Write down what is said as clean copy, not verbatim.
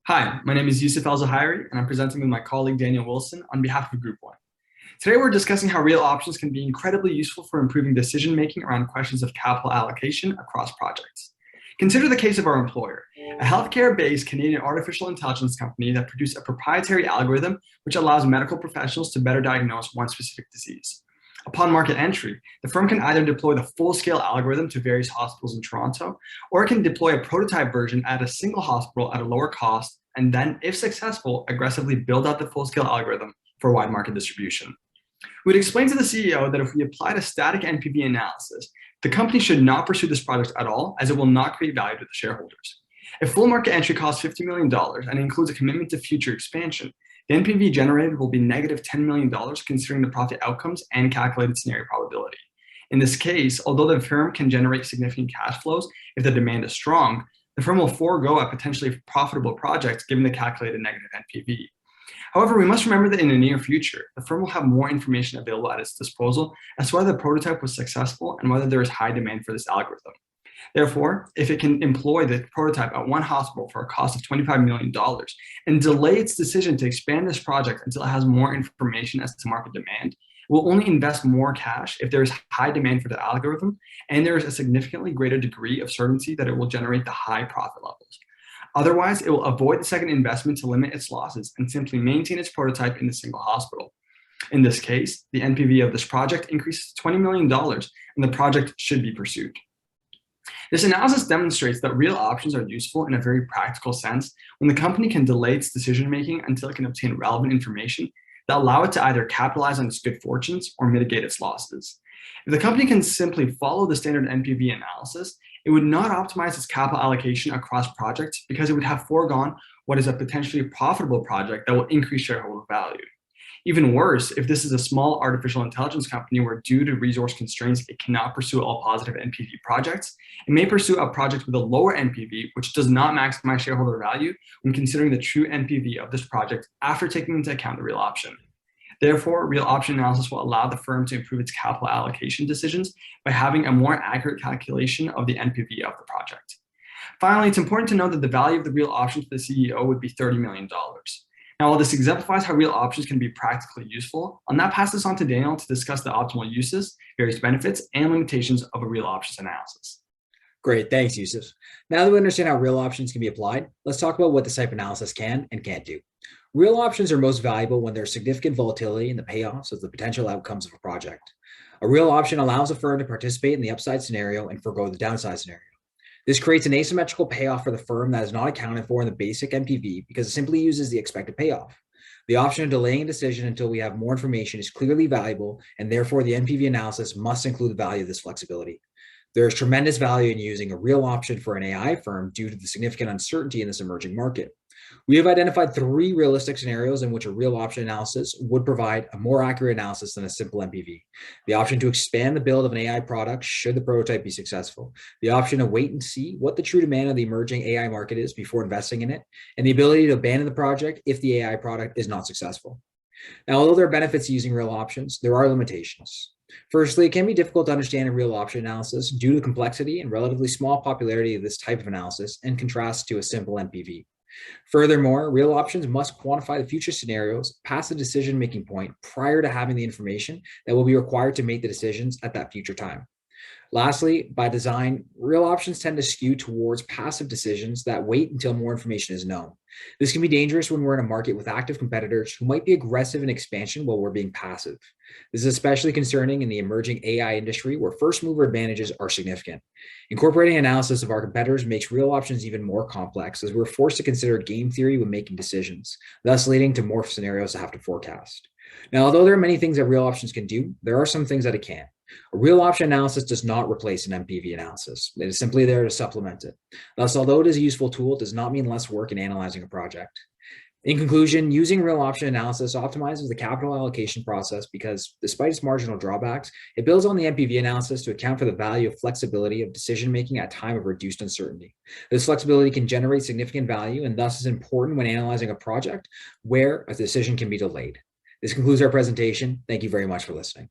Hi, my name is Yusuf El-Zahiri, and I'm presenting with my colleague Daniel Wilson on behalf of Group One. Today, we're discussing how real options can be incredibly useful for improving decision-making around questions of capital allocation across projects. Consider the case of our employer, a healthcare-based Canadian artificial intelligence company that produced a proprietary algorithm which allows medical professionals to better diagnose one specific disease. Upon market entry, the firm can either deploy the full-scale algorithm to various hospitals in Toronto, or it can deploy a prototype version at a single hospital at a lower cost, and then, if successful, aggressively build out the full-scale algorithm for wide market distribution. We'd explain to the CEO that if we applied a static NPV analysis, the company should not pursue this project at all, as it will not create value to the shareholders. If full market entry costs $50 million and includes a commitment to future expansion, the NPV generated will be negative $10 million considering the profit outcomes and calculated scenario probability. In this case, although the firm can generate significant cash flows if the demand is strong, the firm will forego a potentially profitable project given the calculated negative NPV. However, we must remember that in the near future, the firm will have more information available at its disposal as to whether the prototype was successful and whether there is high demand for this algorithm. Therefore, if it can employ the prototype at one hospital for a cost of $25 million and delay its decision to expand this project until it has more information as to market demand, it will only invest more cash if there is high demand for the algorithm and there is a significantly greater degree of certainty that it will generate the high profit levels. Otherwise, it will avoid the second investment to limit its losses and simply maintain its prototype in the single hospital. In this case, the NPV of this project increases to $20 million and the project should be pursued. This analysis demonstrates that real options are useful in a very practical sense when the company can delay its decision-making until it can obtain relevant information that allow it to either capitalize on its good fortunes or mitigate its losses. If the company can simply follow the standard NPV analysis, it would not optimize its capital allocation across projects because it would have foregone what is a potentially profitable project that will increase shareholder value. Even worse, if this is a small artificial intelligence company where due to resource constraints, it cannot pursue all positive NPV projects, it may pursue a project with a lower NPV, which does not maximize shareholder value when considering the true NPV of this project after taking into account the real option. Therefore, real option analysis will allow the firm to improve its capital allocation decisions by having a more accurate calculation of the NPV of the project. Finally, it's important to note that the value of the real option to the CEO would be $30 million. Now, while this exemplifies how real options can be practically useful, I'll now pass this on to Daniel to discuss the optimal uses, various benefits, and limitations of a real options analysis. Great, thanks, Yusuf. Now that we understand how real options can be applied, let's talk about what this type of analysis can and can't do. Real options are most valuable when there's significant volatility in the payoffs of the potential outcomes of a project. A real option allows a firm to participate in the upside scenario and forego the downside scenario. This creates an asymmetrical payoff for the firm that is not accounted for in the basic NPV because it simply uses the expected payoff. The option of delaying a decision until we have more information is clearly valuable, and therefore the NPV analysis must include the value of this flexibility. There is tremendous value in using a real option for an AI firm due to the significant uncertainty in this emerging market. We have identified 3 realistic scenarios in which a real option analysis would provide a more accurate analysis than a simple NPV. The option to expand the build of an AI product should the prototype be successful. The option to wait and see what the true demand of the emerging AI market is before investing in it, and the ability to abandon the project if the AI product is not successful. Now, although there are benefits to using real options, there are limitations. Firstly, it can be difficult to understand a real option analysis due to the complexity and relatively small popularity of this type of analysis in contrast to a simple NPV. Furthermore, real options must quantify the future scenarios past the decision-making point prior to having the information that will be required to make the decisions at that future time. Lastly, by design, real options tend to skew towards passive decisions that wait until more information is known. This can be dangerous when we're in a market with active competitors who might be aggressive in expansion while we're being passive. This is especially concerning in the emerging AI industry where first mover advantages are significant. Incorporating analysis of our competitors makes real options even more complex as we're forced to consider game theory when making decisions, thus leading to more scenarios to have to forecast. Now, although there are many things that real options can do, there are some things that it can't. A real option analysis does not replace an NPV analysis. It is simply there to supplement it. Thus, although it is a useful tool, it does not mean less work in analyzing a project. In conclusion, using real option analysis optimizes the capital allocation process because, despite its marginal drawbacks, it builds on the NPV analysis to account for the value of flexibility of decision-making at a time of reduced uncertainty. This flexibility can generate significant value and thus is important when analyzing a project where a decision can be delayed. This concludes our presentation. Thank you very much for listening.